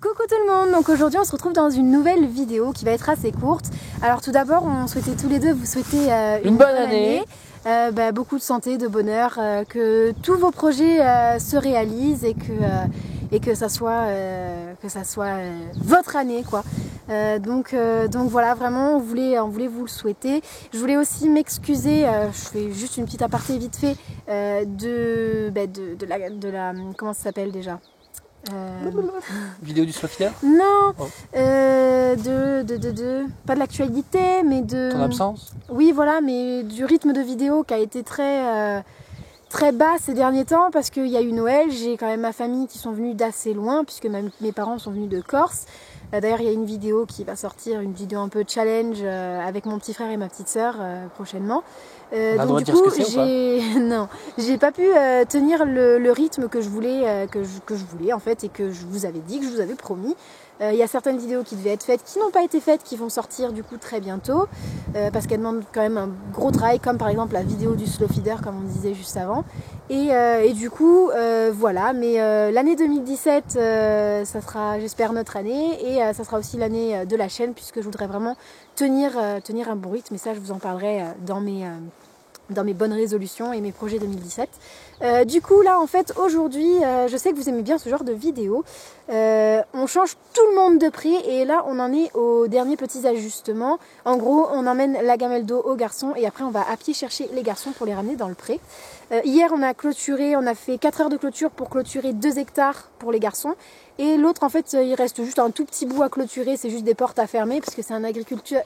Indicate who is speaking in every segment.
Speaker 1: Coucou tout le monde, donc aujourd'hui on se retrouve dans une nouvelle vidéo qui va être assez courte. Alors tout d'abord on souhaitait tous les deux vous souhaiter une bonne année. Beaucoup de santé, de bonheur, que tous vos projets se réalisent et que ça soit votre année quoi. Donc voilà, vraiment on voulait vous le souhaiter. Je voulais aussi m'excuser, je fais juste une petite aparté vite fait de la comment ça s'appelle déjà?
Speaker 2: Vidéo du Slow-Feeder?
Speaker 1: Non, oh. Pas de l'actualité, mais de...
Speaker 2: Ton absence?
Speaker 1: Oui, voilà, mais du rythme de vidéo qui a été très bas ces derniers temps parce qu'il y a eu Noël. J'ai quand même ma famille qui sont venus d'assez loin puisque mes parents sont venus de Corse. D'ailleurs, il y a une vidéo qui va sortir, une vidéo un peu challenge avec mon petit frère et ma petite sœur prochainement. Donc du coup, j'ai pas pu tenir le rythme que je voulais, que je voulais en fait, et que je vous avais dit, que je vous avais promis. Il y a certaines vidéos qui devaient être faites, qui n'ont pas été faites, qui vont sortir du coup très bientôt, parce qu'elles demandent quand même un gros travail, comme par exemple la vidéo du slow feeder, comme on disait juste avant. Et du coup, voilà. Mais l'année 2017, ça sera, j'espère, notre année, et ça sera aussi l'année de la chaîne, puisque je voudrais vraiment tenir un bon rythme. Et ça, je vous en parlerai dans mes bonnes résolutions et mes projets 2017. Du coup là en fait aujourd'hui je sais que vous aimez bien ce genre de vidéo. On change tout le monde de prix et là on en est aux derniers petits ajustements. En gros on emmène la gamelle d'eau aux garçons et après on va à pied chercher les garçons pour les ramener dans le pré. Hier on a clôturé, on a fait 4 heures de clôture pour clôturer 2 hectares pour les garçons. Et l'autre en fait il reste juste un tout petit bout à clôturer, c'est juste des portes à fermer parce que c'est un agriculteur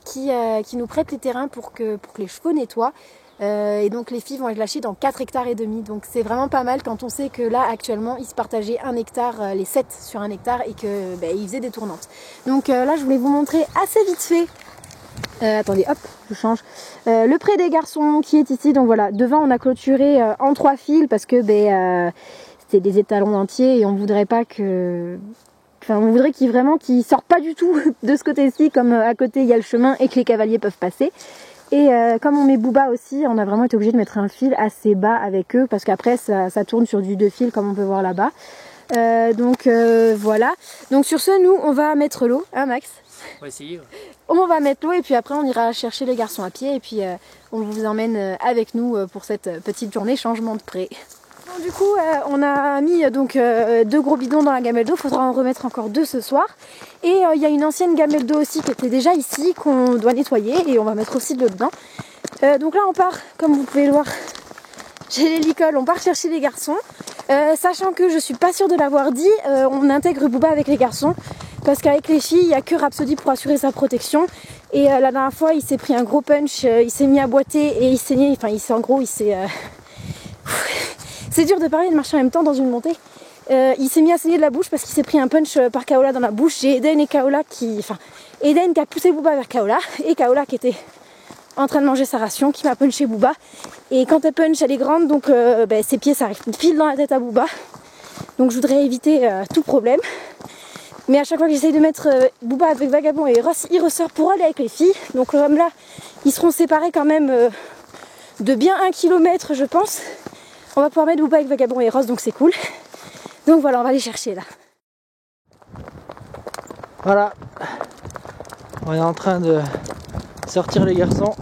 Speaker 1: qui nous prête les terrains pour que les chevaux nettoient. Et donc les filles vont être lâchées dans 4 hectares et demi. Donc c'est vraiment pas mal quand on sait que là actuellement ils se partageaient 1 hectare, les 7 sur 1 hectare et qu'ils faisaient des tournantes. Donc là je voulais vous montrer assez vite fait. Attendez, hop, je change. Le pré des garçons qui est ici. Donc voilà, devant on a clôturé en 3 fils parce que c'était des étalons entiers et on voudrait pas que... Enfin, on voudrait qu'ils sortent pas du tout de ce côté-ci, comme à côté il y a le chemin et que les cavaliers peuvent passer. Et comme on met Booba aussi, on a vraiment été obligé de mettre un fil assez bas avec eux parce qu'après ça tourne sur du 2 fils comme on peut voir là-bas. Voilà. Donc sur ce, nous on va mettre l'eau, hein Max?
Speaker 2: On va essayer. Ouais.
Speaker 1: On va mettre l'eau et puis après on ira chercher les garçons à pied et puis on vous emmène avec nous pour cette petite journée changement de pré. Bon, du coup on a mis 2 gros bidons dans la gamelle d'eau, il faudra en remettre encore 2 ce soir. Et il y a une ancienne gamelle d'eau aussi qui était déjà ici, qu'on doit nettoyer et on va mettre aussi de l'eau dedans. Donc là on part, comme vous pouvez le voir, chez les licoles, on part chercher les garçons. Sachant que je suis pas sûre de l'avoir dit, on intègre Booba avec les garçons. Parce qu'avec les filles, il n'y a que Rhapsody pour assurer sa protection. Et la dernière fois, il s'est pris un gros punch, il s'est mis à boiter et il saignait. Enfin, il s'est... C'est dur de parler et de marcher en même temps dans une montée. Il s'est mis à saigner de la bouche parce qu'il s'est pris un punch par Kaola dans la bouche. J'ai Eden et Kaola Eden qui a poussé Booba vers Kaola. Et Kaola qui était en train de manger sa ration, qui m'a punché Booba. Et quand elle punch, elle est grande, donc ses pieds, ça arrive pile dans la tête à Booba. Donc je voudrais éviter tout problème. Mais à chaque fois que j'essaye de mettre Booba avec Vagabond et Ross, il ressort pour aller avec les filles. Donc comme là, ils seront séparés quand même de bien 1 km je pense. On va pouvoir mettre Booba avec Vagabond et Ross, donc c'est cool. Donc voilà, on va les chercher là.
Speaker 2: Voilà. On est en train de sortir les garçons.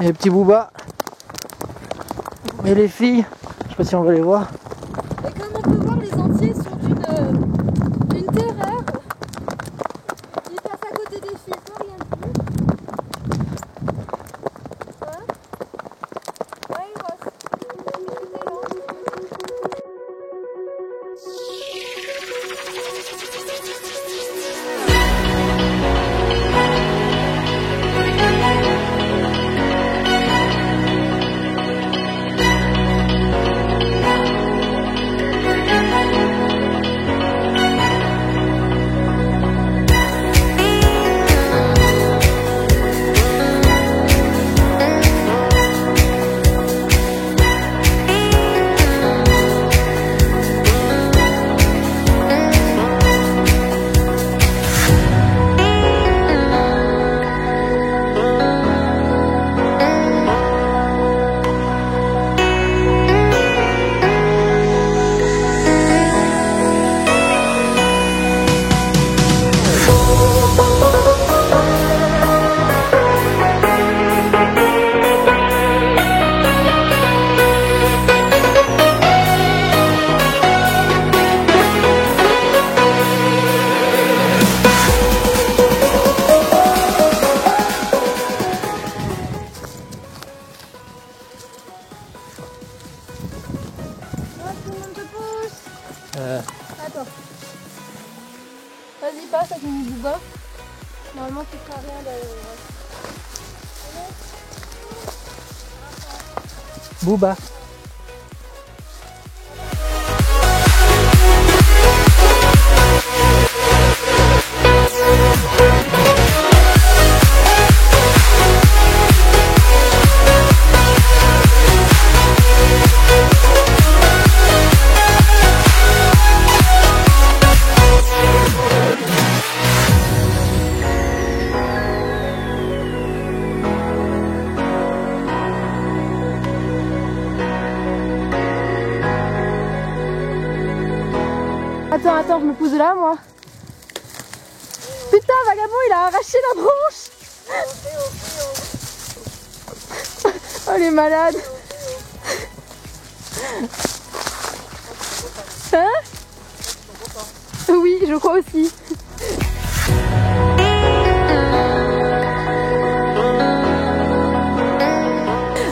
Speaker 2: Et les petits Booba. Et les filles, je sais pas si on va les voir.
Speaker 1: Et comme on peut voir, les entiers sont d'une terreur. Ils passent à côté des filles, sans rien dire. Ouais, il rosse. Attends. Vas-y, passe avec une Booba. Normalement, tu feras rien de...
Speaker 2: Booba.
Speaker 1: Attends, je me pousse de là, moi. Putain, vagabond, il a arraché la branche. Oh, il est malade. Hein? Oui, je crois aussi.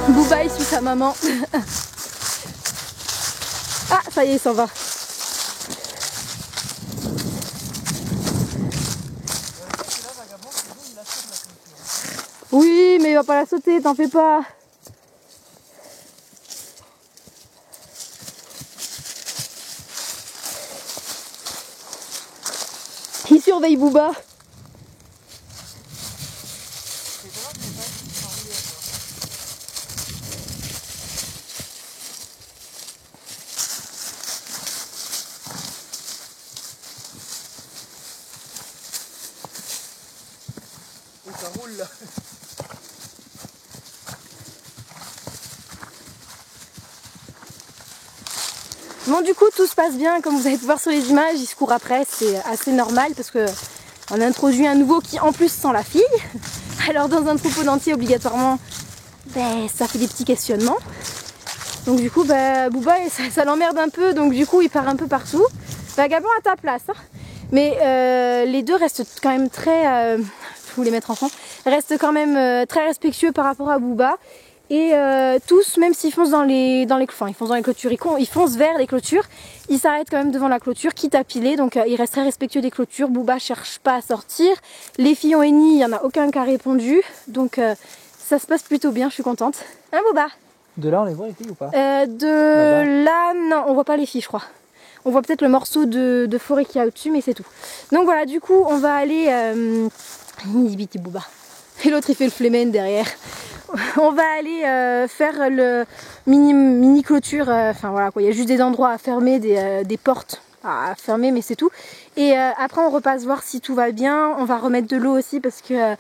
Speaker 1: Booba, il suit sa maman. Ah, ça y est, il s'en va. Oui, mais il va pas la sauter, t'en fais pas. Il surveille Booba.
Speaker 2: Ça roule là.
Speaker 1: Bon, du coup, tout se passe bien, comme vous avez pu voir sur les images, il se court après, c'est assez normal parce que on a introduit un nouveau qui en plus sent la fille. Alors dans un troupeau d'entiers, obligatoirement, ben, ça fait des petits questionnements. Donc du coup, ben, Booba, ça l'emmerde un peu, donc du coup, il part un peu partout. Vagabond à ta place, hein. Mais les deux restent quand même très... je voulais mettre en fond. Restent quand même très respectueux par rapport à Booba. Et tous, même s'ils foncent dans les enfin, ils foncent dans les clôtures, ils foncent vers les clôtures, ils s'arrêtent quand même devant la clôture, quitte à piler, donc ils restent très respectueux des clôtures. Booba cherche pas à sortir. Les filles ont henni, il n'y en a aucun qui a répondu, donc ça se passe plutôt bien, je suis contente. Hein, Booba?
Speaker 2: De là, on les voit les filles ou pas?
Speaker 1: De là, non, on voit pas les filles, je crois. On voit peut-être le morceau de forêt qu'il y a au-dessus, mais c'est tout. Donc voilà, du coup, on va aller... Biti Booba. Et l'autre, il fait le flémen derrière. On va aller faire le mini clôture, enfin voilà quoi, il y a juste des endroits à fermer, des portes à fermer, mais c'est tout. Et après on repasse voir si tout va bien, on va remettre de l'eau aussi parce que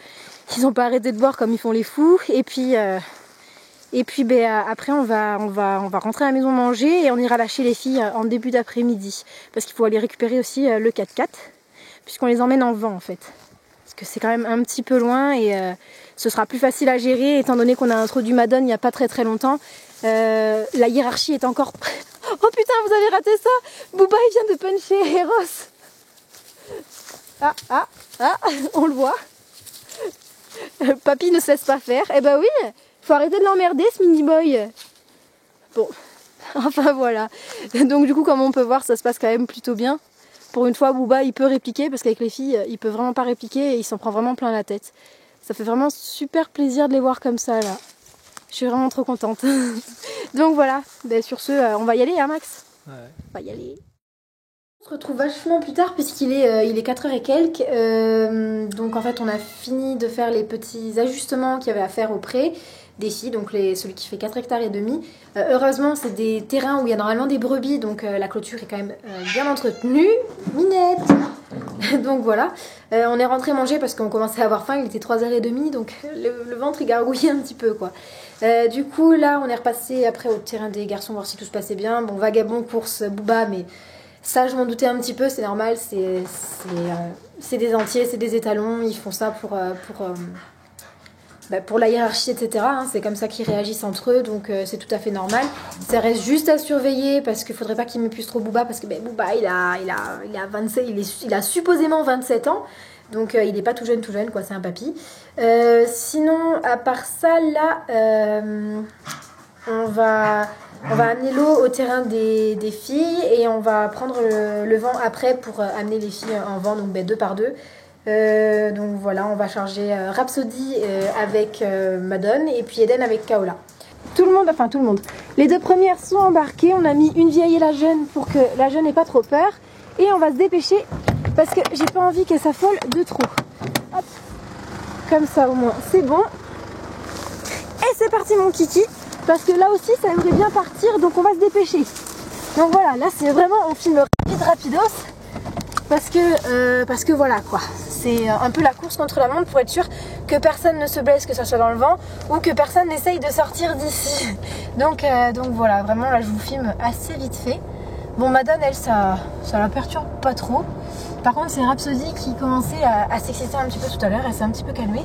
Speaker 1: ils n'ont pas arrêté de boire comme ils font les fous. Et puis ben, après on va rentrer à la maison manger et on ira lâcher les filles en début d'après-midi. Parce qu'il faut aller récupérer aussi le 4x4, puisqu'on les emmène en vent en fait. Parce que c'est quand même un petit peu loin et ce sera plus facile à gérer étant donné qu'on a introduit Madone il n'y a pas très longtemps. La hiérarchie est encore... Oh putain, vous avez raté ça! Booba il vient de puncher Eros. Ah, on le voit. Papy ne cesse pas faire. Eh ben oui, faut arrêter de l'emmerder ce mini boy. Bon, enfin voilà. Donc du coup, comme on peut voir, ça se passe quand même plutôt bien. Pour une fois, Booba il peut répliquer parce qu'avec les filles, il peut vraiment pas répliquer et il s'en prend vraiment plein la tête. Ça fait vraiment super plaisir de les voir comme ça là. Je suis vraiment trop contente. Donc voilà, ben, sur ce, on va y aller hein Max?
Speaker 2: Ouais.
Speaker 1: On va y aller. On se retrouve vachement plus tard puisqu'il est 4h et quelques. Donc en fait on a fini de faire les petits ajustements qu'il y avait à faire au pré des filles, donc celui qui fait 4 hectares et demi. Heureusement c'est des terrains où il y a normalement des brebis, donc la clôture est quand même bien entretenue. Minette. Donc voilà, on est rentré manger parce qu'on commençait à avoir faim, il était 3h30, donc le ventre il gargouillait un petit peu quoi. Du coup là on est repassé après au terrain des garçons voir si tout se passait bien. Bon, Vagabond, course, Booba, mais ça je m'en doutais un petit peu, c'est normal, c'est des entiers, c'est des étalons, ils font ça pour la hiérarchie, etc. Hein, c'est comme ça qu'ils réagissent entre eux, donc c'est tout à fait normal. Ça reste juste à surveiller parce qu'il faudrait pas qu'il m'épuise trop Booba, parce que Booba il a supposément 27 ans, donc il n'est pas tout jeune quoi, c'est un papy. Sinon, à part ça, là, on va On va amener l'eau au terrain des filles et on va prendre le vent après pour amener les filles en vent, donc 2 par 2. Donc voilà, on va charger Rhapsody avec Madone et puis Eden avec Kaola. Tout le monde. Les 2 premières sont embarquées. On a mis une vieille et la jeune pour que la jeune n'ait pas trop peur. Et on va se dépêcher parce que j'ai pas envie qu'elle s'affole de trop. Hop. Comme ça au moins c'est bon. Et c'est parti mon kiki. Parce que là aussi ça aimerait bien partir, donc on va se dépêcher. Donc voilà, là c'est vraiment, on filme rapidos. Parce que voilà quoi. C'est un peu la course contre la montre pour être sûr que personne ne se blesse, que ça soit dans le vent, ou que personne n'essaye de sortir d'ici. Donc voilà, vraiment là je vous filme assez vite fait. Bon, Madone, elle, ça la perturbe pas trop. Par contre, c'est Rhapsody qui commençait à s'exciter un petit peu tout à l'heure, elle s'est un petit peu calmée.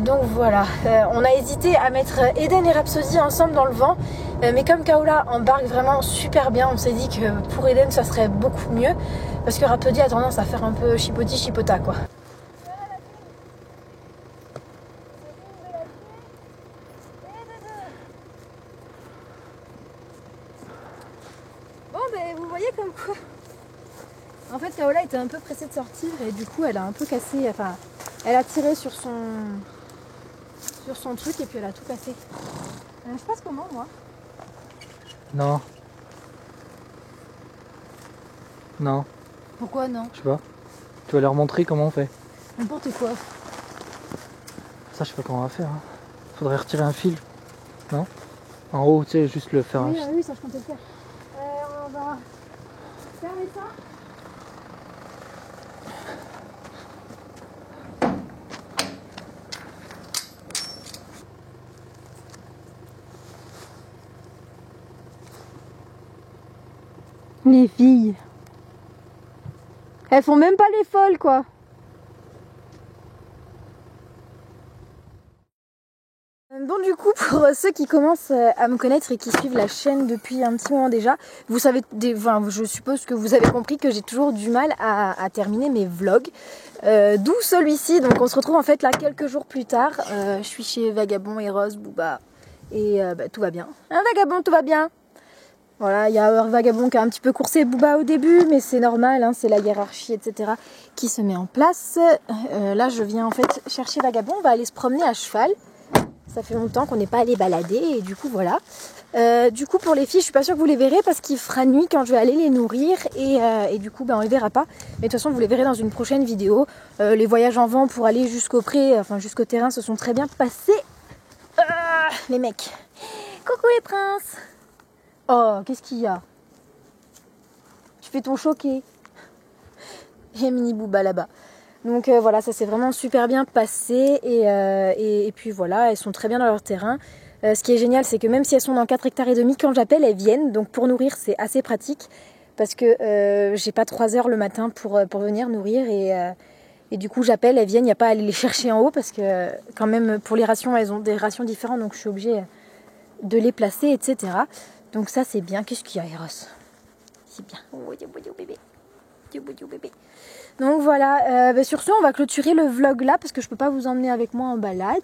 Speaker 1: Donc voilà, on a hésité à mettre Eden et Rhapsody ensemble dans le vent, mais comme Kaola embarque vraiment super bien, on s'est dit que pour Eden ça serait beaucoup mieux, parce que Rhapsody a tendance à faire un peu chipota quoi. Bon ben vous voyez comme quoi. En fait Kaola était un peu pressée de sortir et du coup elle a un peu cassé, enfin elle a tiré sur son truc et puis elle a tout cassé. Je passe comment moi?
Speaker 2: Non. Non.
Speaker 1: Pourquoi non?
Speaker 2: Je sais pas. Tu vas leur montrer comment on fait.
Speaker 1: N'importe quoi.
Speaker 2: Ça, je sais pas comment on va faire. Hein. Faudrait retirer un fil. Non? En haut, tu sais, juste le faire.
Speaker 1: Oui, oui, ça je comptais le faire. On va fermer ça. Les filles. Elles font même pas les folles quoi. Bon du coup pour ceux qui commencent à me connaître et qui suivent la chaîne depuis un petit moment déjà, vous savez, je suppose que vous avez compris que j'ai toujours du mal à terminer mes vlogs, d'où celui-ci. Donc on se retrouve en fait là quelques jours plus tard, je suis chez Vagabond et Rose, Booba et tout va bien. Hein, Vagabond, tout va bien. Voilà, il y a Vagabond qui a un petit peu coursé Booba au début, mais c'est normal, hein, c'est la hiérarchie, etc. qui se met en place. Là, je viens en fait chercher Vagabond, on va aller se promener à cheval. Ça fait longtemps qu'on n'est pas allé balader et du coup, voilà. Du coup, pour les filles, je suis pas sûre que vous les verrez parce qu'il fera nuit quand je vais aller les nourrir et du coup, on les verra pas. Mais de toute façon, vous les verrez dans une prochaine vidéo. Les voyages en vent pour aller jusqu'au pré, enfin jusqu'au terrain, se sont très bien passés. Les mecs. Coucou les princes. Oh, qu'est-ce qu'il y a? Tu fais ton choqué. J'ai mini Booba là-bas. Donc voilà, ça s'est vraiment super bien passé et puis voilà, elles sont très bien dans leur terrain. Ce qui est génial, c'est que même si elles sont dans 4 hectares et demi, quand j'appelle, elles viennent. Donc pour nourrir, c'est assez pratique parce que j'ai pas 3 heures le matin pour venir nourrir et du coup j'appelle, elles viennent. Il n'y a pas à aller les chercher en haut parce que quand même pour les rations, elles ont des rations différentes, donc je suis obligée de les placer, etc. Donc ça c'est bien. Qu'est-ce qu'il y a, Eros? C'est bien. Oh, bébé. Bébé. Donc voilà, sur ce on va clôturer le vlog là parce que je peux pas vous emmener avec moi en balade.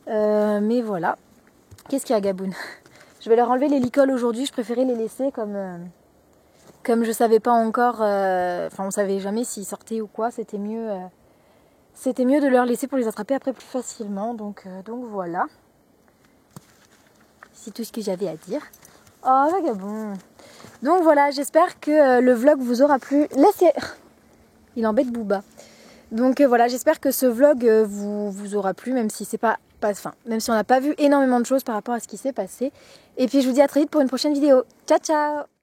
Speaker 1: Mais voilà. Qu'est-ce qu'il y a, Gaboun? Je vais leur enlever les licoles aujourd'hui, je préférais les laisser comme je savais pas encore, enfin on savait jamais s'ils sortaient ou quoi, c'était mieux de leur laisser pour les attraper après plus facilement. Donc voilà. C'est tout ce que j'avais à dire. Oh Vagabond. Donc voilà, j'espère que le vlog vous aura plu. Laissez... Il embête Booba. Donc voilà, j'espère que ce vlog vous aura plu, même si c'est même si on n'a pas vu énormément de choses par rapport à ce qui s'est passé. Et puis je vous dis à très vite pour une prochaine vidéo. Ciao ciao.